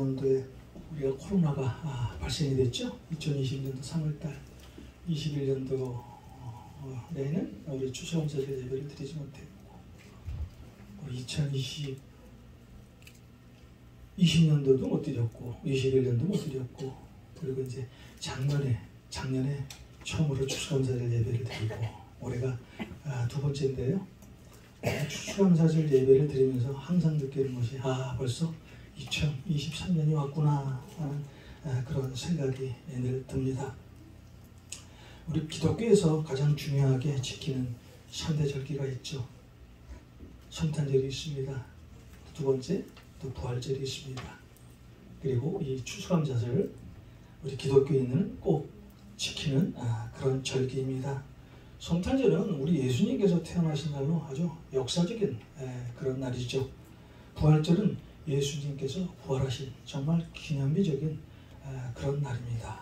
2020년도에 우리가 코로나가 발생이 됐죠. 2020년도 3월달, 21년도 내에는 우리 추수감사절 예배를 드리지 못했고, 20년도도 못 드렸고, 21년도 못 드렸고, 그리고 이제 작년에 처음으로 추수감사절 예배를 드리고, 올해가 두 번째인데요. 추수감사절 예배를 드리면서 항상 느끼는 것이 벌써 2023년이 왔구나 하는 그런 생각이 늘 듭니다. 우리 기독교에서 가장 중요하게 지키는 3대 절기가 있죠. 성탄절이 있습니다. 두 번째 또 부활절이 있습니다. 그리고 이 추수감사절 우리 기독교인은 꼭 지키는 그런 절기입니다. 성탄절은 우리 예수님께서 태어나신 날로 아주 역사적인 그런 날이죠. 부활절은 예수님께서 부활하신 정말 기념비적인 그런 날입니다.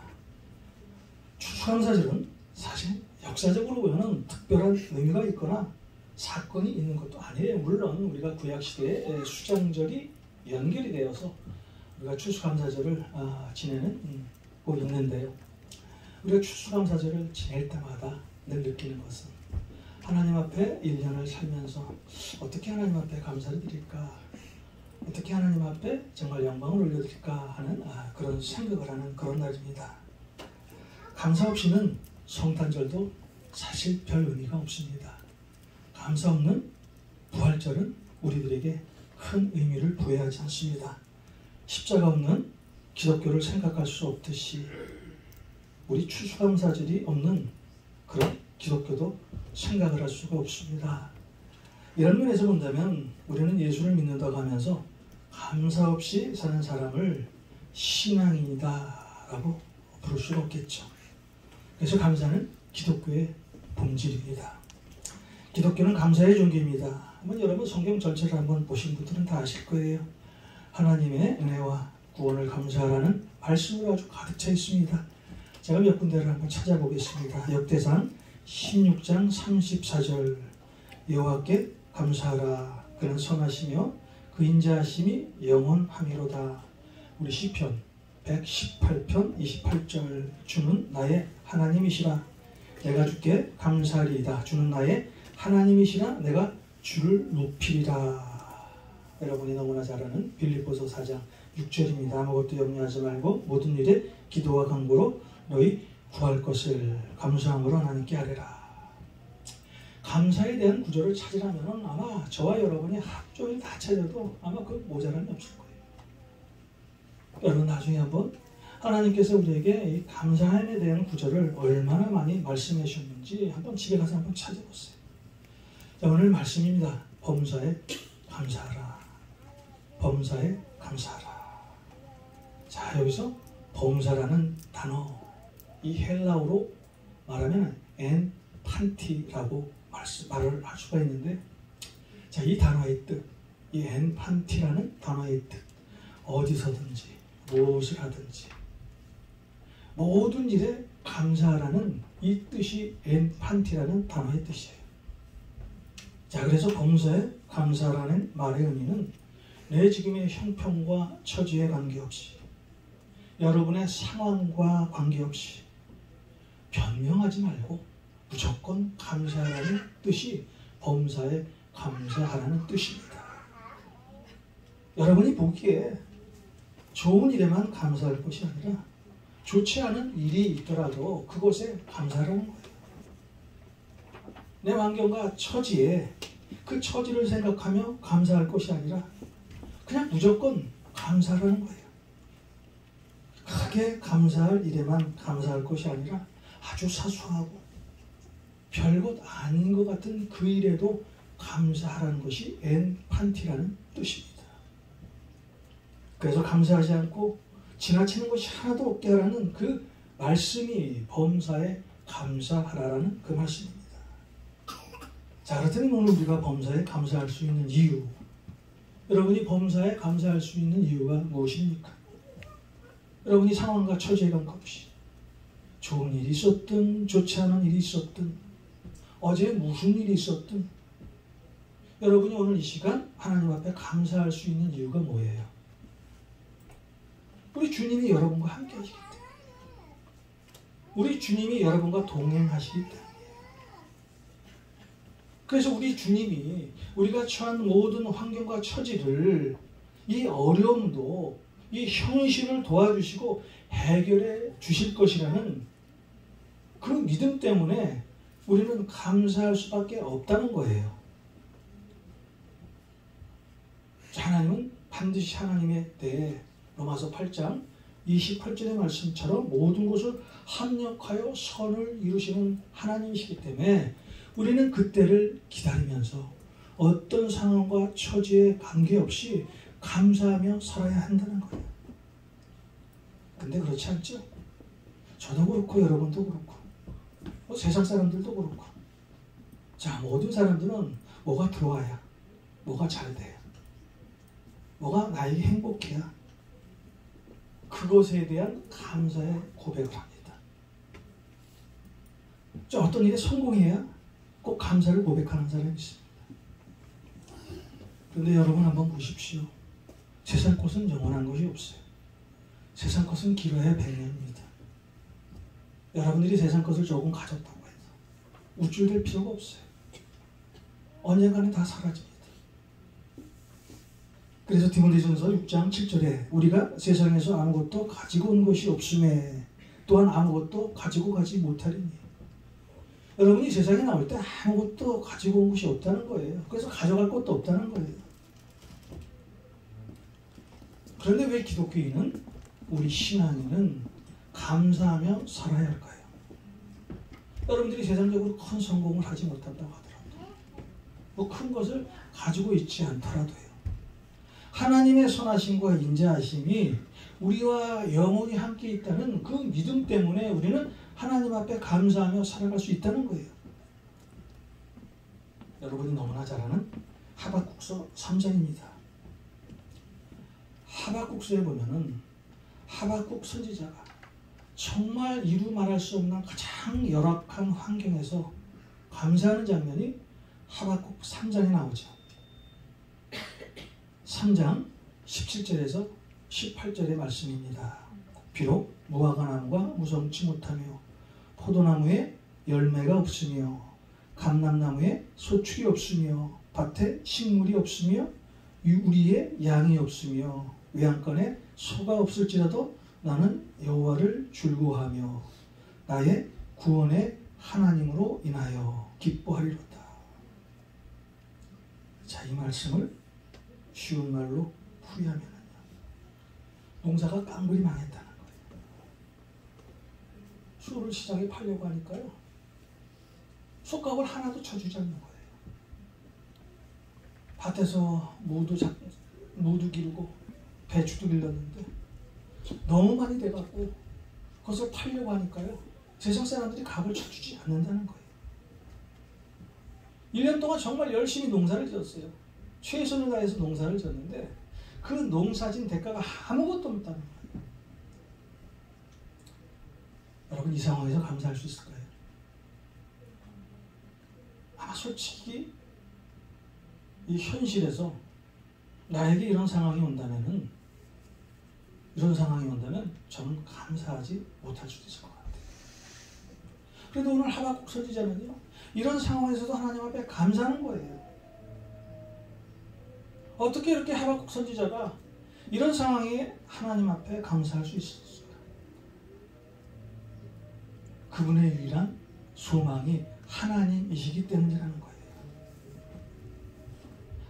추수감사절은 사실 역사적으로 보면 특별한 의미가 있거나 사건이 있는 것도 아니에요. 물론 우리가 구약시대에 수장절이 연결이 되어서 우리가 추수감사절을 지내고 있는데요. 우리가 추수감사절을 지낼 때마다 늘 느끼는 것은 하나님 앞에 1년을 살면서 어떻게 하나님 앞에 감사를 드릴까, 어떻게 하나님 앞에 정말 영광을 올려드릴까 하는 그런 생각을 하는 그런 날입니다. 감사 없이는 성탄절도 사실 별 의미가 없습니다. 감사 없는 부활절은 우리들에게 큰 의미를 부여하지 않습니다. 십자가 없는 기독교를 생각할 수 없듯이 우리 추수감사절이 없는 그런 기독교도 생각을 할 수가 없습니다. 이런 면에서 본다면 우리는 예수를 믿는다고 하면서 감사 없이 사는 사람을 신앙인이다 라고 부를 수가 없겠죠. 그래서 감사는 기독교의 본질입니다. 기독교는 감사의 종교입니다. 한번 여러분 성경 전체를 한번 보신 분들은 다 아실 거예요. 하나님의 은혜와 구원을 감사하라는 말씀으로 아주 가득 차 있습니다. 제가 몇 군데를 한번 찾아보겠습니다. 역대상 16장 34절 여호와께 감사하라. 그는 선하시며 그 인자하심이 영원하미로다. 우리 시편 118편 28절 주는 나의 하나님이시라. 내가 주께 감사하리이다. 주는 나의 하나님이시라. 내가 주를 높이리라. 여러분이 너무나 잘 아는 빌립보서 4장 6절입니다. 아무것도 염려하지 말고 모든 일에 기도와 간구로 너희 구할 것을 감사함으로 하나님께 아뢰라. 감사에 대한 구절을 찾으라면 아마 저와 여러분이 하루 종일 다 찾아도 아마 그 모자람이 없을 거예요. 여러분 나중에 한번 하나님께서 우리에게 이 감사함에 대한 구절을 얼마나 많이 말씀해 주셨는지 한번 집에 가서 한번 찾아보세요. 자, 오늘 말씀입니다. 범사에 감사하라. 범사에 감사하라. 자, 여기서 범사라는 단어, 이 헬라어로 말하면 엔 판티라고 말을 할 수가 있는데, 자, 이 단어의 뜻, 이 엔 판티라는 단어의 뜻, 어디서든지 무엇을 하든지 모든 일에 감사하라는 이 뜻이 엔 판티라는 단어의 뜻이에요. 자, 그래서 범사에 감사라는 말의 의미는 내 지금의 형편과 처지에 관계없이, 여러분의 상황과 관계없이 변명하지 말고 무조건 감사하라는 뜻이 범사에 감사하라는 뜻입니다. 여러분이 보기에 좋은 일에만 감사할 것이 아니라 좋지 않은 일이 있더라도 그것에 감사하라는 거예요. 내 환경과 처지에 그 처지를 생각하며 감사할 것이 아니라 그냥 무조건 감사하라는 거예요. 크게 감사할 일에만 감사할 것이 아니라 아주 사소하고 별것 아닌 것 같은 그 일에도 감사하라는 것이 엔 판티라는 뜻입니다. 그래서 감사하지 않고 지나치는 것이 하나도 없게 하라는 그 말씀이 범사에 감사하라는 그 말씀입니다. 자, 그렇다면 오늘 우리가 범사에 감사할 수 있는 이유, 여러분이 범사에 감사할 수 있는 이유가 무엇입니까? 여러분이 상황과 처지에 관계없이 좋은 일이 있었든 좋지 않은 일이 있었든 어제 무슨 일이 있었든 여러분이 오늘 이 시간 하나님 앞에 감사할 수 있는 이유가 뭐예요? 우리 주님이 여러분과 함께 하시기 때문에, 우리 주님이 여러분과 동행하시기 때문에. 그래서 우리 주님이 우리가 처한 모든 환경과 처지를, 이 어려움도, 이 현실을 도와주시고 해결해 주실 것이라는 그 믿음 때문에 우리는 감사할 수밖에 없다는 거예요. 하나님은 반드시 하나님에 대해 로마서 8장 28절의 말씀처럼 모든 것을 합력하여 선을 이루시는 하나님이시기 때문에 우리는 그때를 기다리면서 어떤 상황과 처지에 관계없이 감사하며 살아야 한다는 거예요. 근데 그렇지 않죠? 저도 그렇고 여러분도 그렇고 세상 사람들도 그렇고, 자, 모든 사람들은 뭐가 들어와야, 뭐가 잘 돼야, 뭐가 나에게 행복해야 그것에 대한 감사의 고백을 합니다. 자, 어떤 일에 성공해야 꼭 감사를 고백하는 사람이 있습니다. 그런데 여러분 한번 보십시오. 세상 것은 영원한 것이 없어요. 세상 것은 길어야 100년입니다. 여러분들이 세상 것을 조금 가졌다고 해서 우쭐될 필요가 없어요. 언젠가는 다 사라집니다. 그래서 디모데전서 6장 7절에 우리가 세상에서 아무것도 가지고 온 것이 없음에 또한 아무것도 가지고 가지 못하리니, 여러분이 세상에 나올 때 아무것도 가지고 온 것이 없다는 거예요. 그래서 가져갈 것도 없다는 거예요. 그런데 왜 기독교인은, 우리 신앙인은 감사하며 살아야 할까요? 여러분들이 세상적으로 큰 성공을 하지 못한다고 하더라도, 뭐 큰 것을 가지고 있지 않더라도요, 하나님의 선하심과 인자하심이 우리와 영원히 함께 있다는 그 믿음 때문에 우리는 하나님 앞에 감사하며 살아갈 수 있다는 거예요. 여러분이 너무나 잘 아는 하박국서 3장입니다. 하박국서에 보면은 하박국 선지자가 정말 이루 말할 수 없는 가장 열악한 환경에서 감사하는 장면이 하박국 3장에 나오죠. 3장 17절에서 18절의 말씀입니다. 비록 무화과 나무가 무성치 못하며 포도나무에 열매가 없으며 감람나무에 소출이 없으며 밭에 식물이 없으며 우리의 양이 없으며 외양간에 소가 없을지라도 나는 여호와를 즐거워하며 나의 구원의 하나님으로 인하여 기뻐하리로다. 자, 이 말씀을 쉬운 말로 풀이하면요, 농사가 깡그리 망했다는 거예요. 소를 시장에 팔려고 하니까요, 솥값을 하나도 쳐주지 않는 거예요. 밭에서 무도 기르고 배추도 길렀는데 너무 많이 돼갖고 그것을 팔려고 하니까요, 세상 사람들이 값을 쳐주지 않는다는 거예요. 1년 동안 정말 열심히 농사를 지었어요. 최선을 다해서 농사를 지었는데 그 농사진 대가가 아무것도 없다는 거예요. 여러분, 이 상황에서 감사할 수 있을까요? 아마 솔직히 이 현실에서 나에게 이런 상황이 온다면 저는 감사하지 못할 수도 있을 것 같아요. 그래도 오늘 하박국 선지자는요, 이런 상황에서도 하나님 앞에 감사하는 거예요. 어떻게 이렇게 하박국 선지자가 이런 상황에 하나님 앞에 감사할 수 있었을까? 그분의 유일한 소망이 하나님이시기 때문이라는 거예요.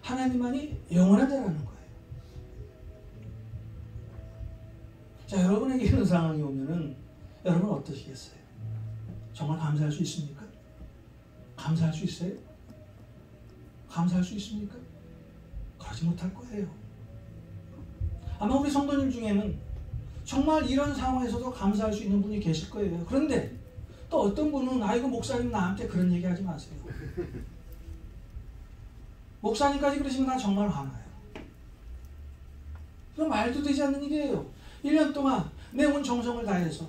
하나님만이 영원한 자라는 거예요. 자, 여러분에게 이런 상황이 오면은 여러분 어떠시겠어요? 정말 감사할 수 있습니까? 감사할 수 있어요? 감사할 수 있습니까? 그러지 못할 거예요. 아마 우리 성도님 중에는 정말 이런 상황에서도 감사할 수 있는 분이 계실 거예요. 그런데 또 어떤 분은, 아이고 목사님 나한테 그런 얘기 하지 마세요. 목사님까지 그러시면 나 정말 화나요. 그건 말도 되지 않는 일이에요. 1년 동안 내 온 정성을 다해서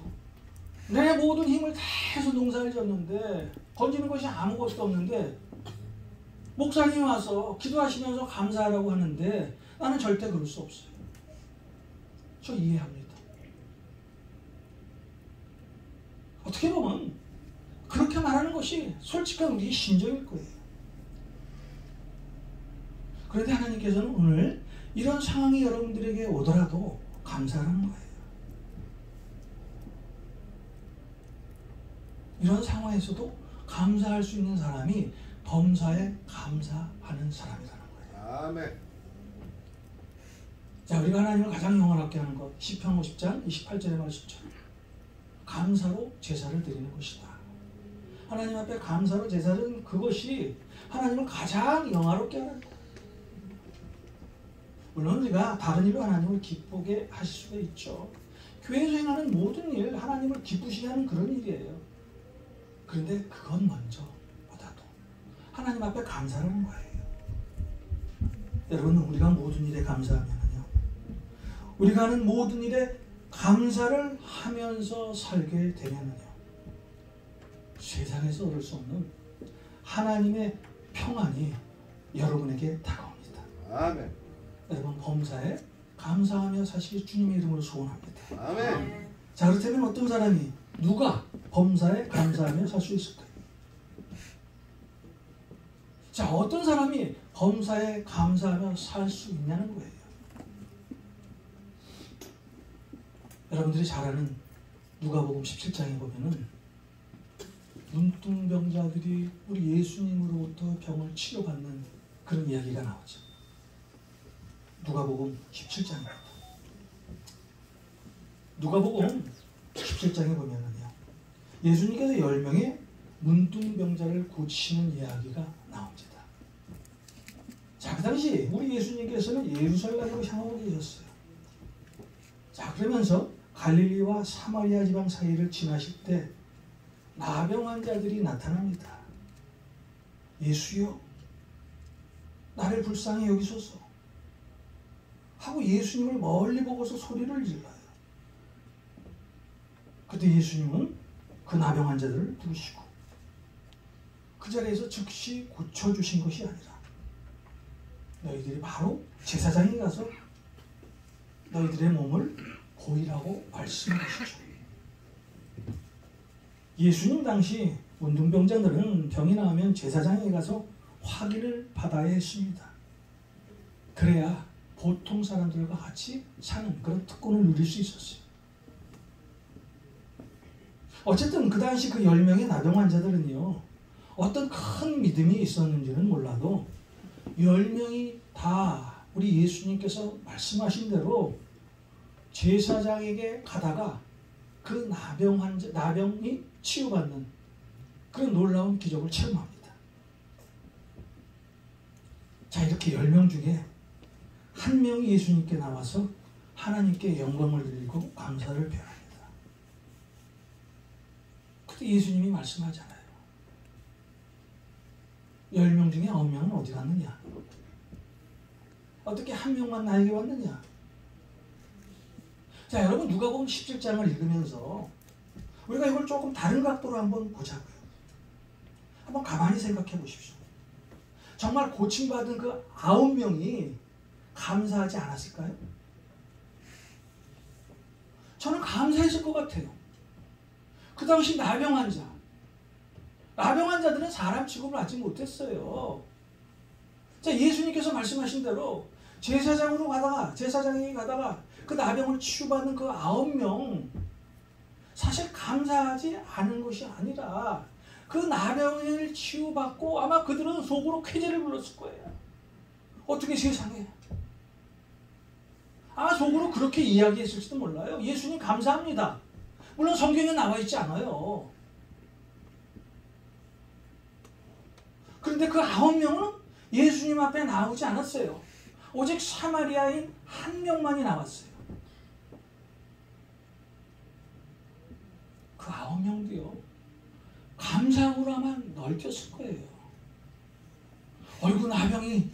내 모든 힘을 다해서 농사를 졌는데 건지는 것이 아무것도 없는데 목사님이 와서 기도하시면서 감사하라고 하는데 나는 절대 그럴 수 없어요. 저 이해합니다. 어떻게 보면 그렇게 말하는 것이 솔직한 우리의 심정일 거예요. 그런데 하나님께서는 오늘 이런 상황이 여러분들에게 오더라도 감사하는 거예요. 이런 상황에서도 감사할 수 있는 사람이 범사에 감사하는 사람이라는 거예요. 아멘. 자, 우리가 하나님을 가장 영원하게 하는 것, 시편 50장 28절의 말씀처럼 감사로 제사를 드리는 것이다. 하나님 앞에 감사로 제사는 그것이 하나님을 가장 영화롭게 하는 거예요. 물론 우리가 다른 일로 하나님을 기쁘게 하실 수가 있죠. 교회에서 행하는 모든 일 하나님을 기쁘시게 하는 그런 일이에요. 그런데 그건 먼저보다도 하나님 앞에 감사하는 거예요. 여러분, 우리가 모든 일에 감사하면요, 우리가 하는 모든 일에 감사를 하면서 살게 되면요, 세상에서 얻을 수 없는 하나님의 평안이 여러분에게 다가옵니다. 아멘. 여러분, 범사에 감사하며 사시기 주님의 이름으로 소원합니다. 아멘. 자, 그렇다면 어떤 사람이, 누가 범사에 감사하며 살 수 있을까요? 자, 어떤 사람이 범사에 감사하며 살 수 있냐는 거예요. 여러분들이 잘 아는 누가복음 17장에 보면은 문둥병자들이 우리 예수님으로부터 병을 치료받는 그런 이야기가 나오죠. 누가복음 17장입니다. 누가복음 17장에 보면은요, 예수님께서 10명의 문둥병자를 고치는 이야기가 나옵니다. 자, 그 당시 우리 예수님께서는 예루살렘으로 향하고 계셨어요. 자, 그러면서 갈릴리와 사마리아 지방 사이를 지나실 때 나병 환자들이 나타납니다. 예수여, 나를 불쌍히 여기소서 하고 예수님을 멀리 보고서 소리를 질러요. 그때 예수님은 그 나병 환자들을 부르시고 그 자리에서 즉시 고쳐주신 것이 아니라 너희들이 바로 제사장에 가서 너희들의 몸을 보이라고 말씀하시죠. 예수님 당시 문둥병자들은 병이 나오면 제사장에 가서 확인을 받아야 했습니다. 그래야 보통 사람들과 같이 사는 그런 특권을 누릴 수 있었어요. 어쨌든 그 당시 그 10명의 나병 환자들은요, 어떤 큰 믿음이 있었는지는 몰라도 10명이 다 우리 예수님께서 말씀하신 대로 제사장에게 가다가 그 나병이 치유받는 그런 놀라운 기적을 체험합니다. 자, 이렇게 10명 중에 한 명이 예수님께 나와서 하나님께 영광을 드리고 감사를 표합니다. 그때 예수님이 말씀하잖아요. 10명 중에 9명은 어디 갔느냐? 어떻게 한 명만 나에게 왔느냐? 자, 여러분, 누가복음 17장을 읽으면서 우리가 이걸 조금 다른 각도로 한번 보자고요. 한번 가만히 생각해 보십시오. 정말 고침받은 그 9명이 감사하지 않았을까요? 저는 감사했을 것 같아요. 그 당시 나병 환자들은 사람 취급을 하지 못했어요. 자, 예수님께서 말씀하신 대로 제사장에게 가다가 그 나병을 치유받는 그 9명, 사실 감사하지 않은 것이 아니라 그 나병을 치유받고 아마 그들은 속으로 쾌재를 불렀을 거예요. 어떻게 세상에. 아마 속으로 그렇게 이야기했을지도 몰라요. 예수님 감사합니다. 물론 성경에 나와 있지 않아요. 그런데 그 9명은 예수님 앞에 나오지 않았어요. 오직 사마리아인 한 명만이 나왔어요. 그 9명도요, 감사함으로 아마 넓혔을 거예요. 어이구, 나병이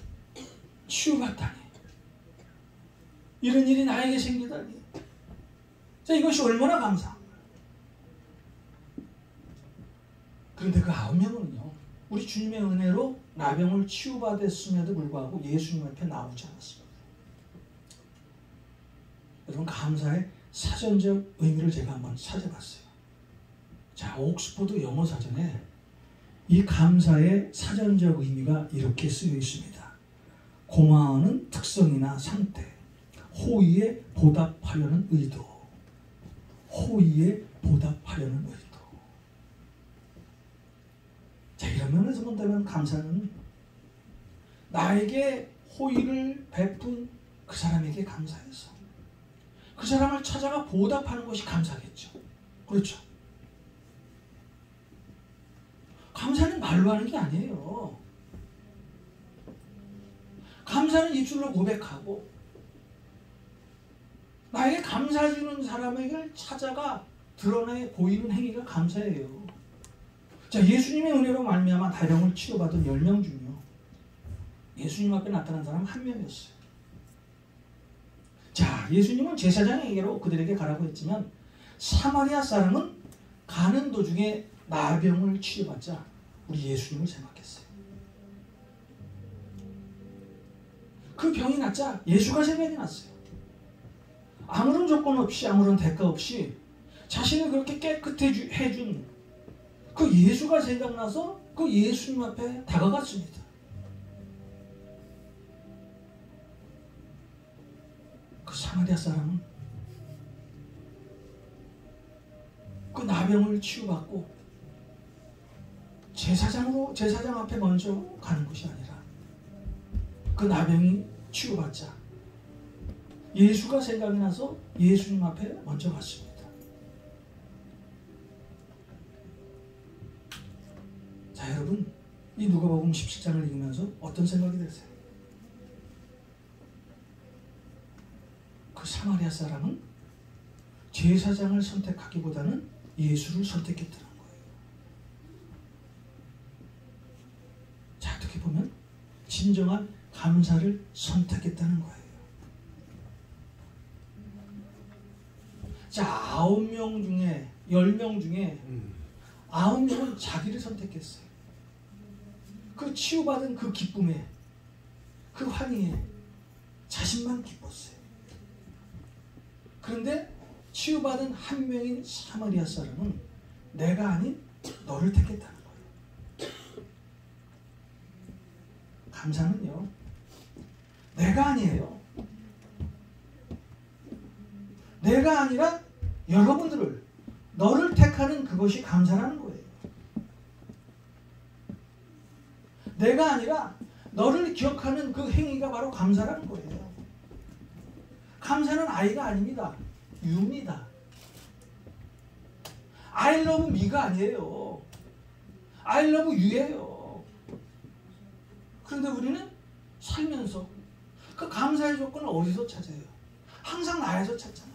치유받다니, 이런 일이 나에게 생기다니. 자, 이것이 얼마나 감사한 거예요. 그런데 그 9명은요, 우리 주님의 은혜로 나병을 치유받았음에도 불구하고 예수님 앞에 나오지 않았습니다. 여러분, 감사의 사전적 의미를 제가 한번 찾아봤어요. 자, 옥스퍼드 영어 사전에 이 감사의 사전적 의미가 이렇게 쓰여 있습니다. 고마워하는 특성이나 상태, 호의에 보답하려는 의도. 호의에 보답하려는 의도. 자, 이런 면에서 본다면 감사는 나에게 호의를 베푼 그 사람에게 감사해서 그 사람을 찾아가 보답하는 것이 감사겠죠. 그렇죠. 감사는 말로 하는 게 아니에요. 감사는 입술로 고백하고 나에게 감사해주는 사람에게 찾아가 드러내 보이는 행위가 감사예요. 자, 예수님의 은혜로 말미암아 다병을 치료받은 10명 중요 예수님 앞에 나타난 사람 한 명이었어요. 자, 예수님은 제사장에게로 그들에게 가라고 했지만 사마리아 사람은 가는 도중에 나병을 치료받자 우리 예수님을 생각했어요. 그 병이 낫자 예수가 생각이 났어요. 아무런 조건 없이 아무런 대가 없이 자신을 그렇게 깨끗해 해준 그 예수가 생각나서 그 예수님 앞에 다가갔습니다. 그 사마리아 사람은 그 나병을 치유받고 제사장 앞에 먼저 가는 것이 아니라 그 나병이 치유받자 예수가 생각이 나서 예수님 앞에 먼저 갔습니다. 자, 여러분, 이 누가복음 17장을 읽으면서 어떤 생각이 드세요? 그 사마리아 사람은 제사장을 선택하기보다는 예수를 선택했다는 거예요. 자, 어떻게 보면 진정한 감사를 선택했다는 거예요. 자, 9명 중에 10명 중에 9명은 자기를 선택했어요. 그 치유받은 그 기쁨에 그 환희에 자신만 기뻤어요. 그런데 치유받은 한 명인 사마리아 사람은 내가 아닌 너를 택했다는 거예요. 감사는요, 내가 아니에요. 내가 아니라 여러분들을, 너를 택하는 그것이 감사라는 거예요. 내가 아니라 너를 기억하는 그 행위가 바로 감사라는 거예요. 감사는 아이가 아닙니다. 유입니다. I love me가 아니에요. I love you예요. 그런데 우리는 살면서 그 감사의 조건을 어디서 찾아요? 항상 나에서 찾잖아요.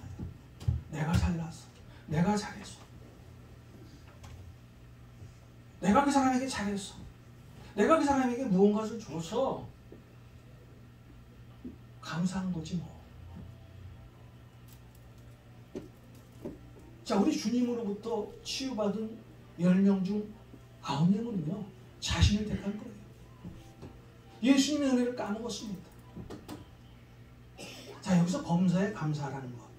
내가 잘났어. 내가 잘했어. 내가 그 사람에게 잘했어. 내가 그 사람에게 무언가를 줘서 감사한 거지 뭐. 자, 우리 주님으로부터 치유받은 10명 중 9명은요 자신을 택한 거예요. 예수님의 은혜를 까먹었습니다. 자, 여기서 범사에 감사하라는 것.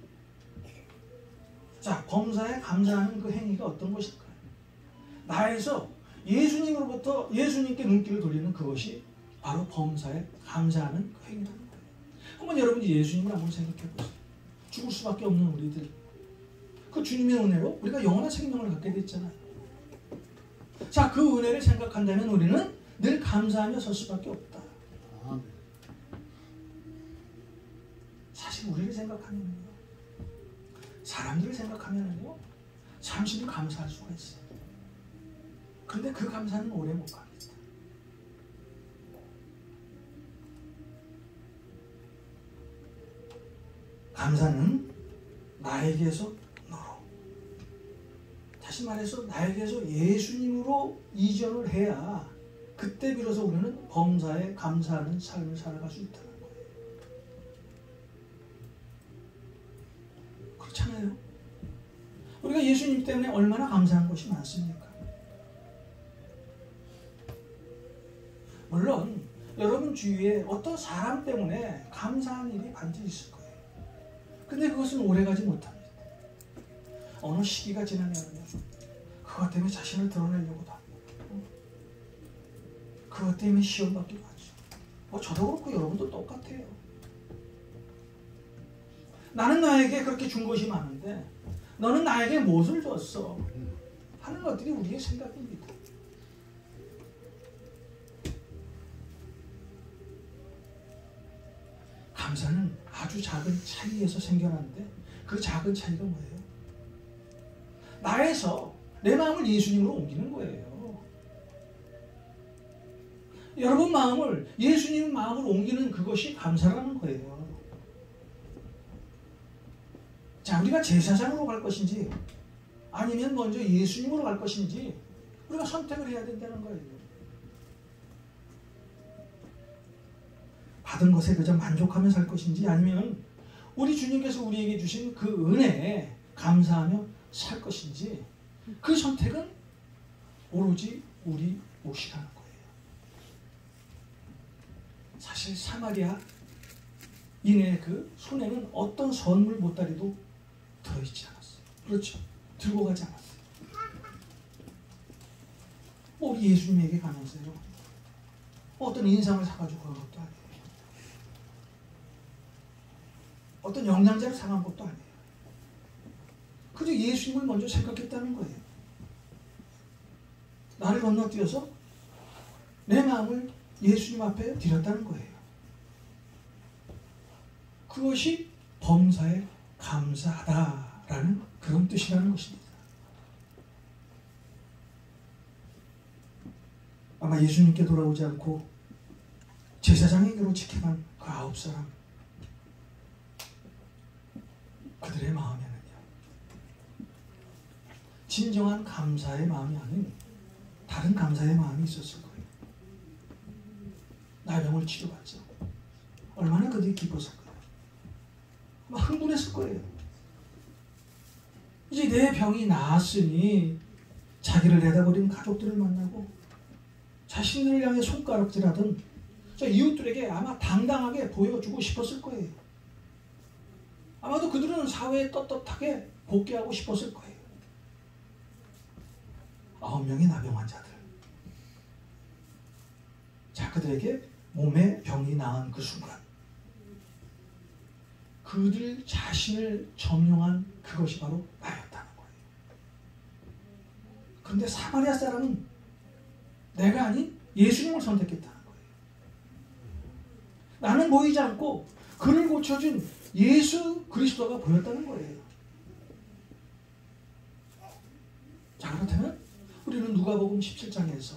자, 범사에 감사하는 그 행위가 어떤 것일까요? 나에서 예수님으로부터 예수님께 눈길을 돌리는 그것이 바로 범사에 감사하는 그 행위라는 거예요. 한번 여러분이 예수님을 한번 생각해 보세요. 죽을 수밖에 없는 우리들, 그 주님의 은혜로 우리가 영원한 생명을 갖게 됐잖아요. 자, 그 은혜를 생각한다면 우리는 늘 감사하며 설 수밖에 없다. 사실 우리를 생각하면요, 사람들을 생각하면요 잠시는 감사할 수가 있어요. 그런데 그 감사는 오래 못 갑니다. 감사는 나에게서 너로, 다시 말해서 나에게서 예수님으로 이전을 해야 그때 비로소 우리는 범사에 감사하는 삶을 살아갈 수 있다는 거예요. 그렇잖아요. 우리가 예수님 때문에 얼마나 감사한 것이 많습니까? 물론 여러분 주위에 어떤 사람 때문에 감사한 일이 반드시 있을 거예요. 근데 그것은 오래가지 못합니다. 어느 시기가 지나면요 그것 때문에 자신을 드러내려고 하고, 그것 때문에 시험받기도 하죠. 저도 그렇고 여러분도 똑같아요. 나는 나에게 그렇게 준 것이 많은데 너는 나에게 무엇을 줬어? 하는 것들이 우리의 생각입니다. 감사는 아주 작은 차이에서 생겨나는데 그 작은 차이가 뭐예요? 나에서 내 마음을 예수님으로 옮기는 거예요. 여러분 마음을 예수님 마음으로 옮기는 그것이 감사라는 거예요. 자, 우리가 제사장으로 갈 것인지 아니면 먼저 예수님으로 갈 것인지 우리가 선택을 해야 된다는 거예요. 받은 것에 그저 만족하며 살 것인지 아니면 우리 주님께서 우리에게 주신 그 은혜에 감사하며 살 것인지 그 선택은 오로지 우리 몫이 하는 거예요. 사실 사마리아 인의 그 손에는 어떤 선물 보따리도 들어있지 않았어요. 그렇죠. 들고 가지 않았어요. 우리 예수님에게 가면서요. 어떤 인상을 사가지고 간 것도 아니에요. 어떤 영양제를 사간 것도 아니에요. 그저 예수님을 먼저 생각했다는 거예요. 나를 건너뛰어서 내 마음을 예수님 앞에 드렸다는 거예요. 그것이 범사에 감사하다라는 그런 뜻이라는 것입니다. 아마 예수님께 돌아오지 않고 제사장에게로 지켜간 그 9사람, 그들의 마음에는요, 진정한 감사의 마음이 아닌 다른 감사의 마음이 있었을 거예요. 나의 병을 치료받죠. 얼마나 그들이 기뻤을 거예요. 막 흥분했을 거예요. 이제 내 병이 나았으니 자기를 내다버린 가족들을 만나고 자신들을 향해 손가락질하던 저 이웃들에게 아마 당당하게 보여주고 싶었을 거예요. 아마도 그들은 사회에 떳떳하게 복귀하고 싶었을 거예요. 9명의 나병 환자들. 자, 그들에게 몸에 병이 나은 그 순간 그들 자신을 점령한 그것이 바로 나였다는 거예요. 그런데 사마리아 사람은 내가 아닌 예수님을 선택했다는 거예요. 나는 보이지 않고 그를 고쳐준 예수 그리스도가 보였다는 거예요. 자, 그렇다면 우리는 누가복음 17장에서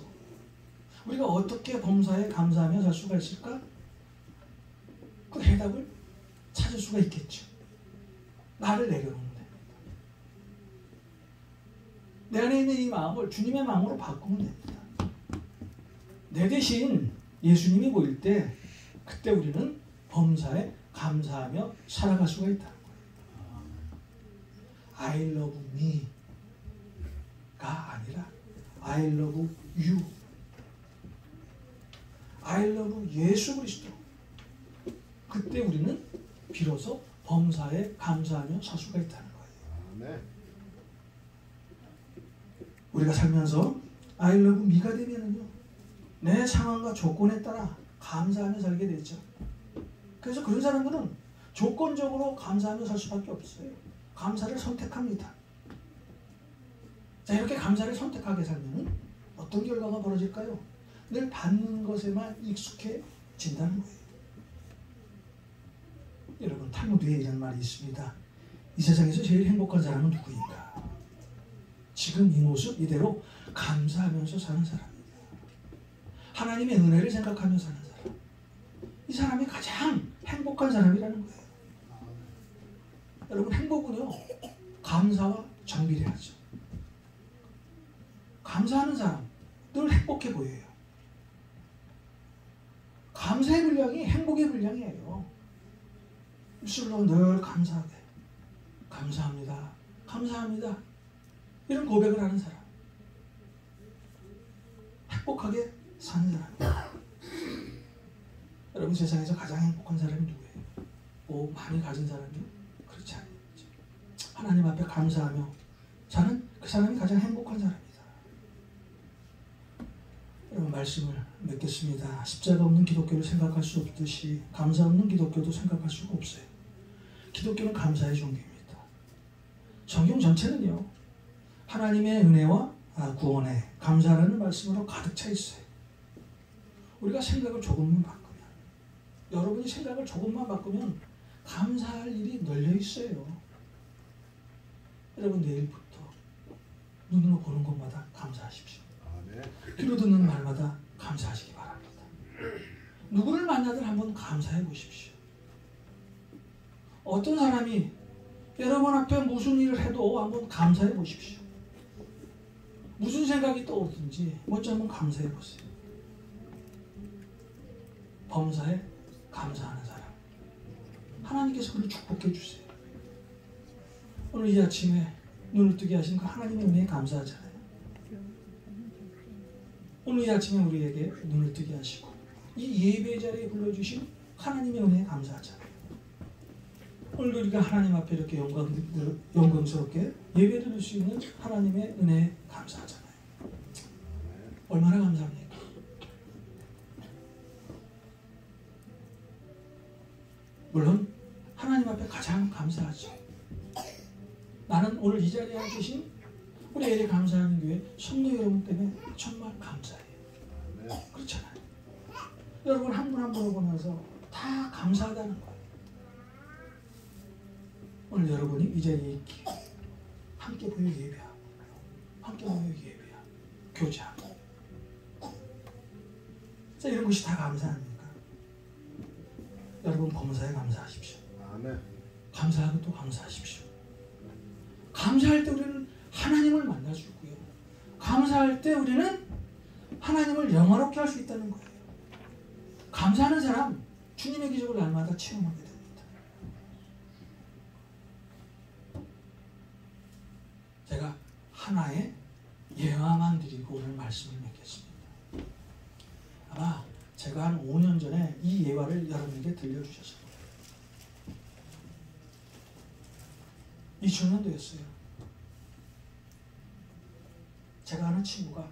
우리가 어떻게 범사에 감사하며 살 수가 있을까? 그 해답을 찾을 수가 있겠죠. 나를 내려놓는 겁니다. 내 안에 있는 이 마음을 주님의 마음으로 바꾸면 됩니다. 내 대신 예수님이 보일 때 그때 우리는 범사에 감사하며 살아갈 수가 있다는 거예요. I love me가 아니라 I love you. I love 예수 그리스도. 그때 우리는 비로소 범사에 감사하며 살 수가 있다는 거예요. 우리가 살면서 I love me가 되면은요, 내 상황과 조건에 따라 감사하며 살게 되죠. 그래서 그런 사람들은 조건적으로 감사하며 살 수밖에 없어요. 감사를 선택합니다. 자, 이렇게 감사를 선택하게 살면 어떤 결과가 벌어질까요? 늘 받는 것에만 익숙해진다는 거예요. 여러분, 탈무드에 이런 말이 있습니다. 이 세상에서 제일 행복한 사람은 누구인가? 지금 이 모습 이대로 감사하면서 사는 사람입니다. 하나님의 은혜를 생각하며 사는 사람. 이 사람이 가장 행복한 사람이라는 거예요. 여러분, 행복은요, 감사와 정비례하죠. 감사하는 사람 늘 행복해 보여요. 감사의 분량이 행복의 분량이에요. 입술로 늘 감사하게, 감사합니다, 감사합니다, 이런 고백을 하는 사람, 행복하게 사는 사람이에요. 여러분, 세상에서 가장 행복한 사람이 누구예요? 뭐 많이 가진 사람이요? 그렇지 않죠. 하나님 앞에 감사하며 저는 그 사람이 가장 행복한 사람이다. 여러분 말씀을 맺겠습니다. 십자가 없는 기독교를 생각할 수 없듯이 감사 없는 기독교도 생각할 수가 없어요. 기독교는 감사의 종교입니다. 성경 전체는요. 하나님의 은혜와 구원에 감사라는 말씀으로 가득 차 있어요. 우리가 생각을 조금만 바꾸면, 여러분이 생각을 조금만 바꾸면 감사할 일이 널려 있어요. 여러분 내일부터 눈으로 보는 것마다 감사하십시오. 귀로 듣는 말마다 감사하시기 바랍니다. 누구를 만나든 한번 감사해 보십시오. 어떤 사람이 여러분 앞에 무슨 일을 해도 한번 감사해 보십시오. 무슨 생각이 떠오르든지 먼저 한번 감사해 보세요. 범사에 감사하는 사람, 하나님께서 그를 축복해 주세요. 오늘 이 아침에 눈을 뜨게 하신 그 하나님의 은혜에 감사하잖아요. 오늘 이 아침에 우리에게 눈을 뜨게 하시고 이 예배 자리에 불러주신 하나님의 은혜에 감사하잖아요. 오늘 우리가 하나님 앞에 이렇게 영광스럽게 예배 드릴 수 있는 하나님의 은혜에 감사하잖아요. 얼마나 감사합니까? 물론 하나님 앞에 가장 감사하죠. 나는 오늘 이 자리에 계신 우리 LA 감사하는 교회 성도 여러분 때문에 정말 감사해요. 그렇잖아요. 여러분 한 분 한 분을 보면서 다 감사하다는 거예요. 오늘 여러분이 이 자리에 있기에 함께 모여 예배하고 함께 모여 예배하고 교제하고 자, 이런 것이 다 감사 아닙니까? 여러분 범사에 감사하십시오. 아멘. 감사하고 또 감사하십시오. 감사할 때 우리는 하나님을 만나주고요. 감사할 때 우리는 하나님을 영화롭게 할 수 있다는 거예요. 감사하는 사람 주님의 기적을 날마다 체험하게 됩니다. 제가 하나의 예화만 드리고 오늘 말씀을 맺겠습니다. 아마 제가 한 5년 전에 이 예화를 여러분에게 들려주셨을 거예요. 2000년도였어요. 제가 아는 친구가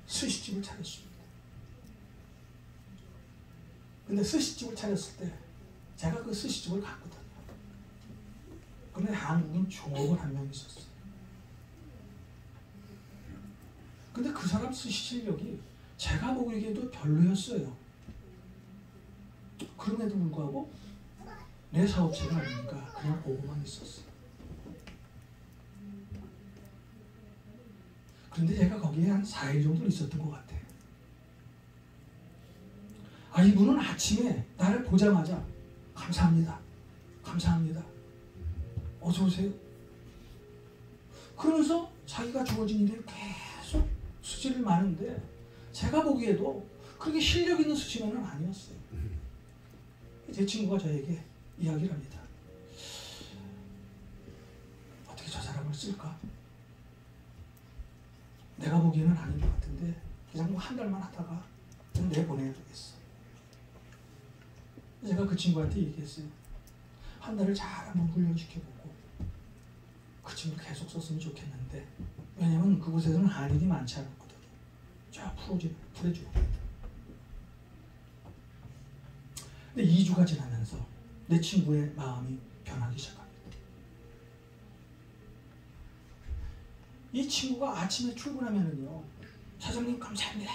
스시집을 차렸습니다. 근데 스시집을 차렸을 때 제가 그 스시집을 갔거든요. 근데 한국인 종업원 한 명 있었어요. 근데 그 사람 스시 실력이 제가 보기에도 별로였어요. 그럼에도 불구하고 내 사업체가 아니니까 그냥 보고만 있었어요. 그런데 제가 거기에 한 4일 정도 있었던 것 같아요. 이분은 아침에 나를 보자마자 감사합니다. 감사합니다. 어서 오세요. 그러면서 자기가 주어진 일에 계속 수지를 많은데 제가 보기에도 그렇게 실력 있는 수지만은 아니었어요. 제 친구가 저에게 이야기를 합니다. 어떻게 저 사람을 쓸까? 내가 보기에는 아닌 것 같은데 그냥 뭐 한 달만 하다가 내보내야 되겠어. 제가 그 친구한테 얘기했어요. 한 달을 잘 한번 훈련시켜보고 그 친구 계속 썼으면 좋겠는데 왜냐면 그곳에서는 한일이 많지 않았거든요. 쫙 풀어주고 근데 2주가 지나면서 내 친구의 마음이 변하기 시작합니다. 이 친구가 아침에 출근하면은요, 사장님 감사합니다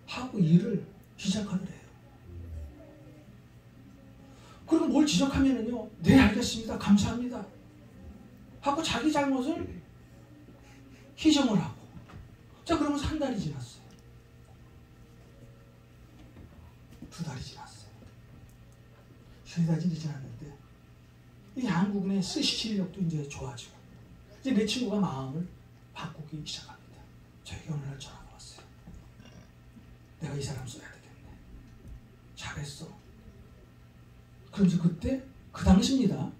하고 일을 시작하더래요. 그리고 뭘 지적하면은요, 네 알겠습니다 감사합니다 하고 자기 잘못을 희정을 하고 자 그러면서 한 달이 지났어요. 2달이 지났어요. 3달이 지났는데 이 한국인의 스시 실력도 이제 좋아지고 이제 내 친구가 마음을 바꾸기 시작합니다. 저에게 어느 날 전화가 왔어요. 내가 이 사람 써야 되겠네. 잘했어. 그러면서 그때 그 당시입니다.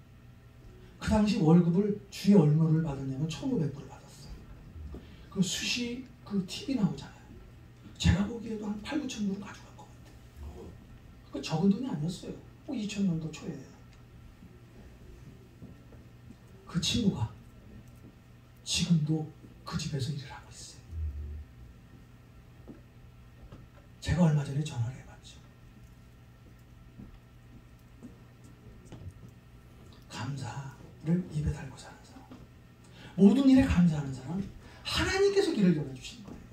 그 당시 월급을 주에 얼마를 받았냐면 1,500불을 받았어요. 그 수시 그 팁이 나오잖아요. 제가 보기에도 한 8, 9천 불은 가져갈 것 같아요. 그 적은 돈이 아니었어요. 2000년도 초에 그 친구가 지금도 그 집에서 일을 하고 있어요. 제가 얼마 전에 전화를 해봤죠. 감사를 입에 달고 사는 사람, 모든 일에 감사하는 사람, 하나님께서 길을 열어주신 거예요.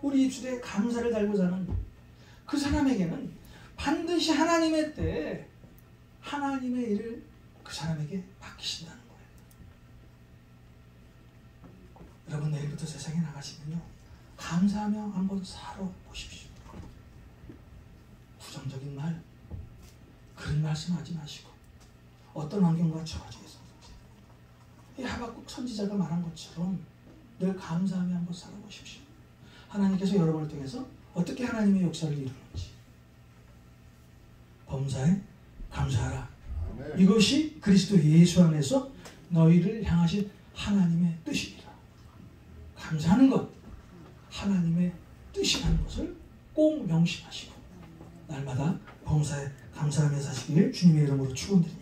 우리 입술에 감사를 달고 사는 그 사람에게는 반드시 하나님의 때에 하나님의 일을 그 사람에게 맡기신다는 거예요. 여러분, 내일부터 세상에 나가시면요, 감사하며 한번 살아보십시오. 부정적인 말, 그런 말씀하지 마시고 어떤 환경과 처지에서 이 하박국 선지자가 말한 것처럼 늘 감사하며 한번 살아보십시오. 하나님께서 여러분을 통해서 어떻게 하나님의 역사를 이루는지. 범사에 감사하라. 아멘. 이것이 그리스도 예수 안에서 너희를 향하신 하나님의 뜻이니라. 감사하는 것, 하나님의 뜻이라는 것을 꼭 명심하시고 날마다 범사에 감사하며 사시길 주님의 이름으로 축원드립니다.